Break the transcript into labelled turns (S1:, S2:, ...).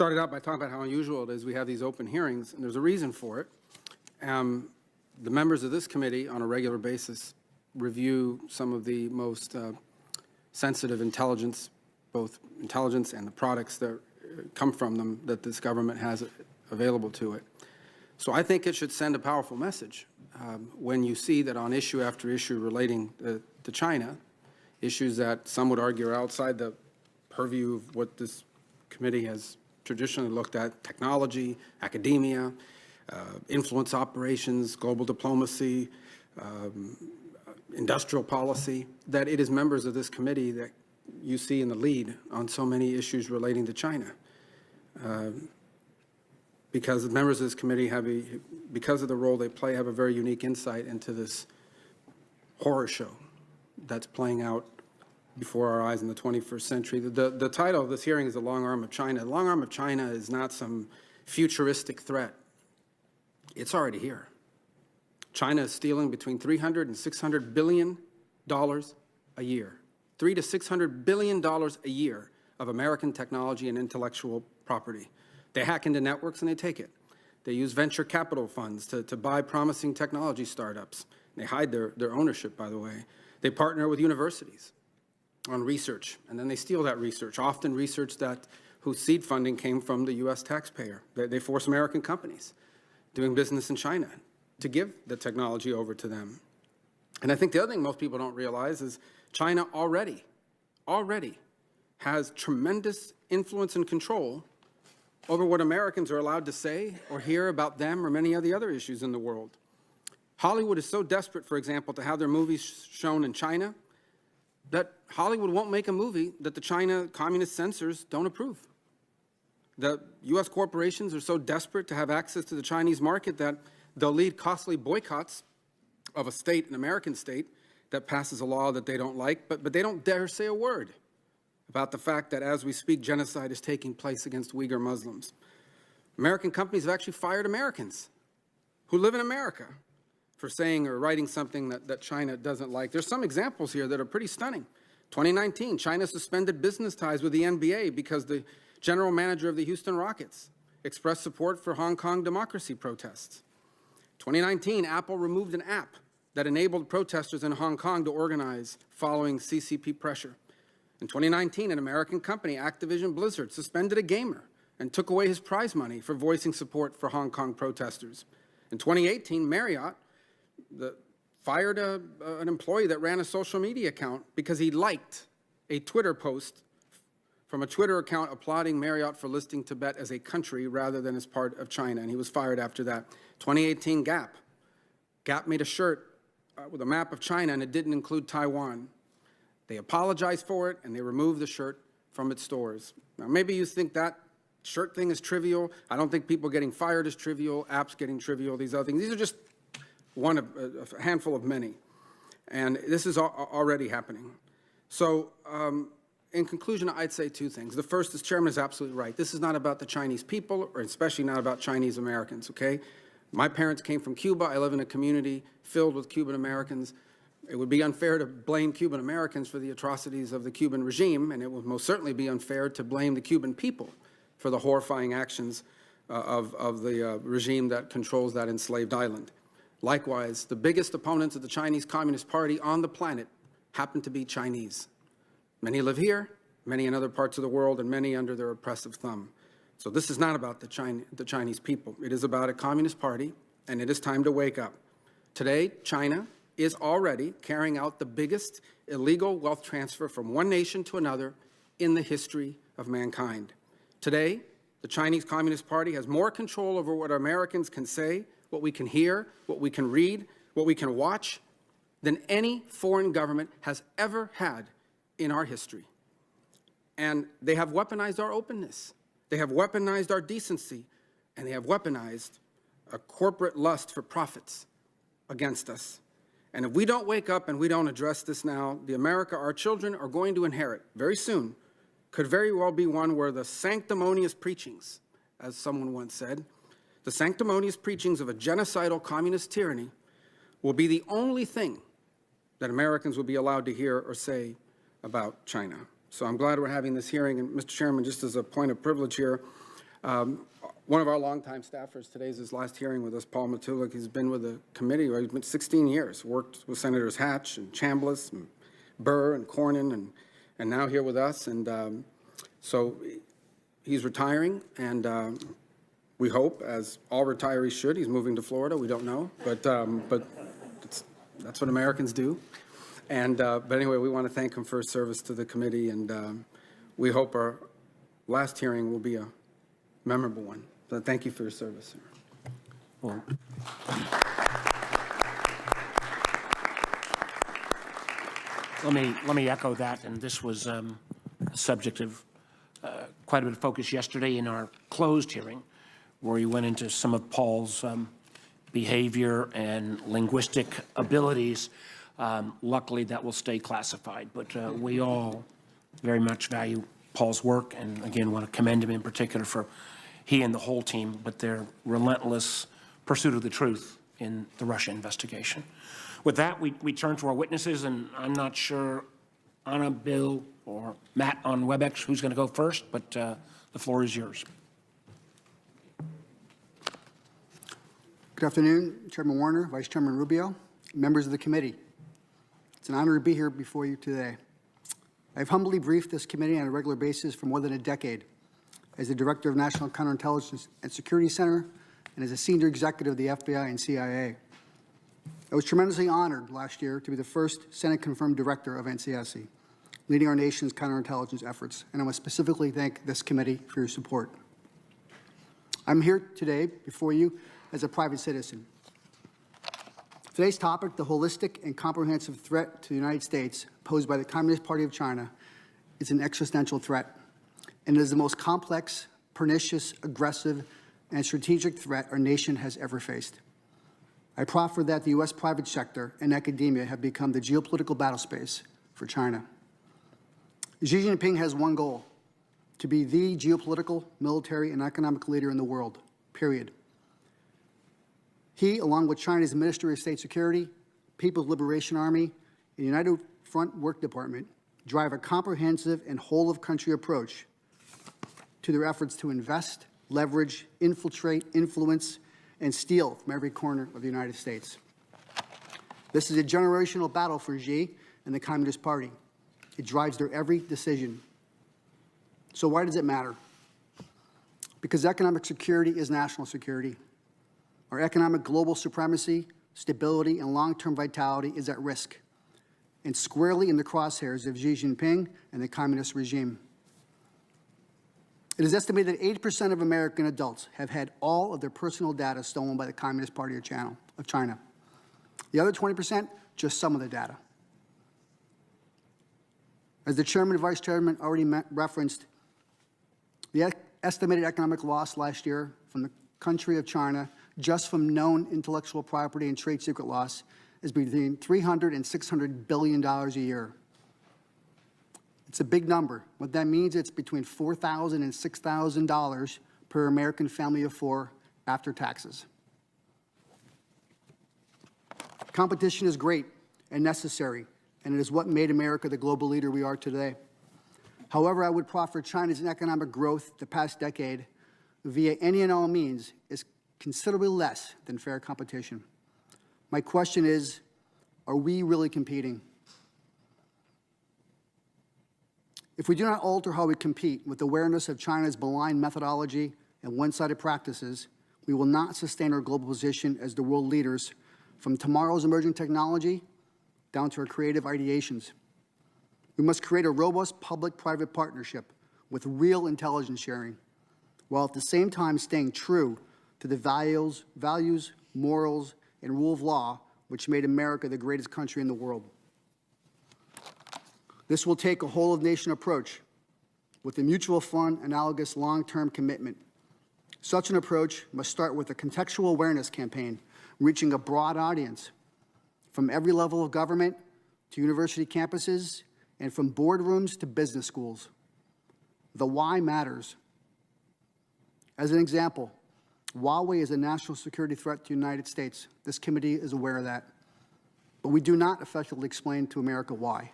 S1: started out by talking about how unusual it is we have these open hearings, and there's a reason for it. The members of this committee on a regular basis review some of the most sensitive intelligence, both intelligence and the products that come from them that this government has available to it. So I think it should send a powerful message when you see that on issue after issue relating to China, issues that some would argue are outside the purview of what this committee has traditionally looked at, technology, academia, influence operations, global diplomacy, industrial policy, that it is members of this committee that you see in the lead on so many issues relating to China. Because the members of this committee have because of the role they play, have a very unique insight into this horror show that's playing out before our eyes in the 21st century. The title of this hearing is The Long Arm of China. The long arm of China is not some futuristic threat. It's already here. China is stealing between $300 and $600 billion a year. $300 to $600 billion a year of American technology and intellectual property. They hack into networks and they take it. They use venture capital funds to buy promising technology startups. They hide their ownership, by the way. They partner with universities on research, and then they steal that research, often research whose seed funding came from the U.S. taxpayer. They force American companies doing business in China to give the technology over to them. And I think the other thing most people don't realize is China already has tremendous influence and control over what Americans are allowed to say or hear about them or many of the other issues in the world. Hollywood is so desperate, for example, to have their movies shown in China that Hollywood won't make a movie that the China communist censors don't approve. The U.S. corporations are so desperate to have access to the Chinese market that they'll lead costly boycotts of a state, an American state, that passes a law that they don't like, but they don't dare say a word about the fact that as we speak, genocide is taking place against Uyghur Muslims. American companies have actually fired Americans who live in America for saying or writing something that China doesn't like. There's some examples here that are pretty stunning. 2019, China suspended business ties with the NBA because the general manager of the Houston Rockets expressed support for Hong Kong democracy protests. 2019, Apple removed an app that enabled protesters in Hong Kong to organize following CCP pressure. In 2019, an American company, Activision Blizzard, suspended a gamer and took away his prize money for voicing support for Hong Kong protesters. In 2018, Marriott fired an employee that ran a social media account because he liked a Twitter post from a Twitter account applauding Marriott for listing Tibet as a country rather than as part of China, and he was fired after that. 2018, Gap made a shirt with a map of China, and it didn't include Taiwan. They apologized for it, and they removed the shirt from its stores. Now, maybe you think that shirt thing is trivial. I don't think people getting fired is trivial, apps getting trivial, these other things. These are just one of a handful of many, and this is already happening. So in conclusion, I'd say two things. The first is Chairman is absolutely right. This is not about the Chinese people, or especially not about Chinese Americans, okay? My parents came from Cuba. I live in a community filled with Cuban Americans. It would be unfair to blame Cuban Americans for the atrocities of the Cuban regime, and it would most certainly be unfair to blame the Cuban people for the horrifying actions of the regime that controls that enslaved island. Likewise, the biggest opponents of the Chinese Communist Party on the planet happen to be Chinese. Many live here, many in other parts of the world, and many under their oppressive thumb. So this is not about the Chinese people. It is about a Communist Party, and it is time to wake up. Today, China is already carrying out the biggest illegal wealth transfer from one nation to another in the history of mankind. Today, the Chinese Communist Party has more control over what Americans can say, what we can hear, what we can read, what we can watch, than any foreign government has ever had in our history. And they have weaponized our openness. They have weaponized our decency, and they have weaponized a corporate lust for profits against us. And if we don't wake up and we don't address this now, the America our children are going to inherit very soon could very well be one where the sanctimonious preachings, as someone once said, the sanctimonious preachings of a genocidal communist tyranny will be the only thing that Americans will be allowed to hear or say about China. So I'm glad we're having this hearing. And Mr. Chairman, just as a point of privilege here, One of our longtime staffers, today's his last hearing with us, Paul Matulik. He's been with the committee, he's been 16 years, worked with Senators Hatch and Chambliss and Burr and Cornyn, and now here with us. And so he's retiring, and we hope, as all retirees should, he's moving to Florida. We don't know, but that's what Americans do. And but anyway, we want to thank him for his service to the committee, and we hope our last hearing will be a memorable one. So thank you for your service, sir.
S2: Well, let me echo that. And this was a subject of quite a bit of focus yesterday in our closed hearing, where he went into some of Paul's behavior and linguistic abilities. Luckily, that will stay classified. But we all very much value Paul's work, and again, want to commend him in particular for he and the whole team, but their relentless pursuit of the truth in the Russia investigation. With that, we turn to our witnesses, and I'm not sure, Anna, Bill, or Matt on WebEx who's going to go first, but the floor is yours.
S3: Good afternoon, Chairman Warner, Vice Chairman Rubio, members of the committee. It's an honor to be here before you today. I've humbly briefed this committee on a regular basis for more than a decade as the Director of National Counterintelligence and Security Center and as a senior executive of the FBI and CIA. I was tremendously honored last year to be the first Senate-confirmed director of NCSC, leading our nation's counterintelligence efforts, and I want to specifically thank this committee for your support. I'm here today before you as a private citizen. Today's topic, the holistic and comprehensive threat to the United States posed by the Communist Party of China, is an existential threat, and it is the most complex, pernicious, aggressive, and strategic threat our nation has ever faced. I proffer that the U.S. private sector and academia have become the geopolitical battle space for China. Xi Jinping has one goal: to be the geopolitical, military, and economic leader in the world, period. He, along with China's Ministry of State Security, People's Liberation Army, and United Front Work Department, drive a comprehensive and whole-of-country approach to their efforts to invest, leverage, infiltrate, influence, and steal from every corner of the United States. This is a generational battle for Xi and the Communist Party. It drives their every decision. So why does it matter? Because economic security is national security. Our economic global supremacy, stability, and long-term vitality is at risk, and squarely in the crosshairs of Xi Jinping and the communist regime. It is estimated that 80% of American adults have had all of their personal data stolen by the Communist Party of China. The other 20%, just some of the data. As the Chairman and Vice Chairman already referenced, the estimated economic loss last year from the country of China, just from known intellectual property and trade secret loss, is between $300 and $600 billion a year. It's a big number. What that means, it's between $4,000 and $6,000 per American family of four after taxes. Competition is great and necessary, and it is what made America the global leader we are today. However, I would proffer China's economic growth the past decade via any and all means is considerably less than fair competition. My question is, are we really competing? If we do not alter how we compete with awareness of China's malign methodology and one-sided practices, we will not sustain our global position as the world leaders from tomorrow's emerging technology down to our creative ideations. We must create a robust public-private partnership with real intelligence sharing, while at the same time staying true to the values, morals, and rule of law which made America the greatest country in the world. This will take a whole-of-nation approach with a mutual fund, analogous long-term commitment. Such an approach must start with a contextual awareness campaign, reaching a broad audience, from every level of government to university campuses and from boardrooms to business schools. The why matters. As an example, Huawei is a national security threat to the United States. This committee is aware of that. But we do not effectively explain to America why.